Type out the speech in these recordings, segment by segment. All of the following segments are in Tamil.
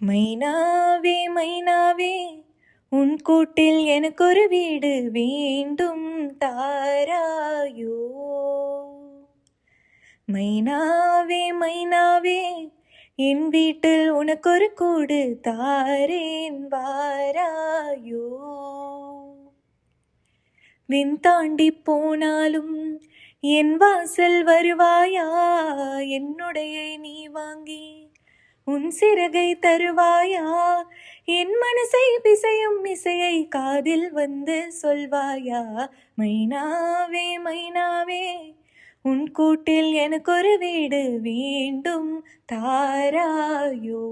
மைனாவே மைனாவே உன் கூட்டில் எனக்கொரு வீடு வேண்டும் தாராயோ. மைனாவே மைனாவே என் வீட்டில் உனக்கொரு கூடு தாரேன் வாராயோ. விண் தாண்டி போனாலும் என் வாசல் வருவாயா, என்னுடைய நீ வாங்கி உன் சிறகை தருவாயா, என் மனசை பிசையும் இசையை காதில் வந்து சொல்வாயா. மைனாவே மைனாவே உன் கூட்டில் எனக்கொரு வீடு வேண்டும் தாராயோ.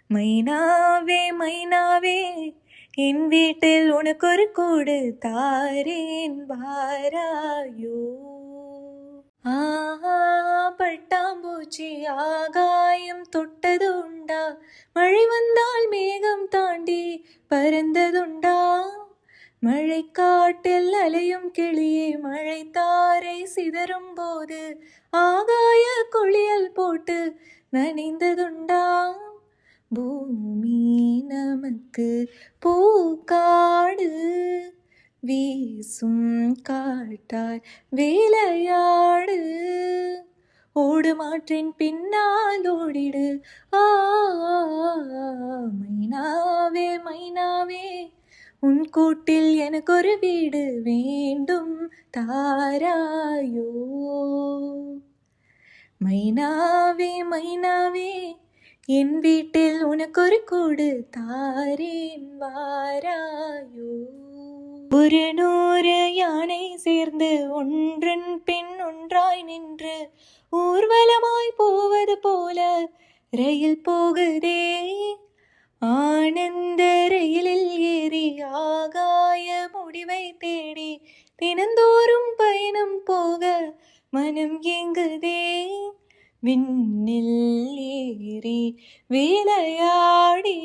மைனாவே மைனாவே என் வீட்டில் உனக்கொரு கூடு தாரேன் வாராயோ. ஆஹா பட்டாம்பூச்சி ஆகாயம் தொட்டதுண்டா, மழை வந்தால் மேகம் தாண்டி பறந்ததுண்டா, மழைக்காட்டில் அலையும் கிளியே மழை தாரை சிதறும் போது ஆகாய குளியல் போட்டு நனைந்ததுண்டா. பூமி நமக்கு பூக்காடு, வீசும் காட்டாய் வேலையாடு, ஓடுமாற்றின் பின்னால் ஓடிடு. மைனாவே மைனாவே உன் கூட்டில் எனக்கொரு வீடு வேண்டும் தாராயோ. மைனாவே மைனாவே என் வீட்டில் உனக்கொரு கூடு தாரேன் வாராயோ. 100 யானை சேர்ந்து ஒன்றன் பின் ஒன்றாய் நின்று ஊர்வலமாய் போவது போல ரயில் போகுதே. ஆனந்த ரயிலில் ஏறி ஆகாய முடிவை தேடி தினந்தோறும் பயணம் போக மனம் ஏங்குதே. விண்ணில் ஏறி விளையாடி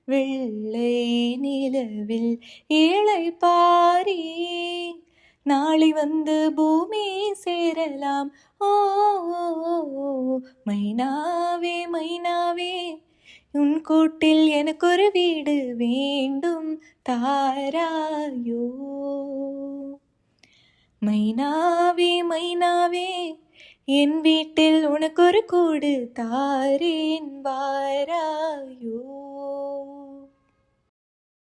வெள்ளை நிலவில் ஏழை பாரி, நாளை வந்து பூமி சேரலாம். ஓ மைனாவே மைனாவே உன் கூட்டில் எனக்கொரு வீடு வேண்டும் தாராயோ. மைனாவே மைனாவே என் வீட்டில் உனக்கொரு கூடு தாரேன் வாராயோ.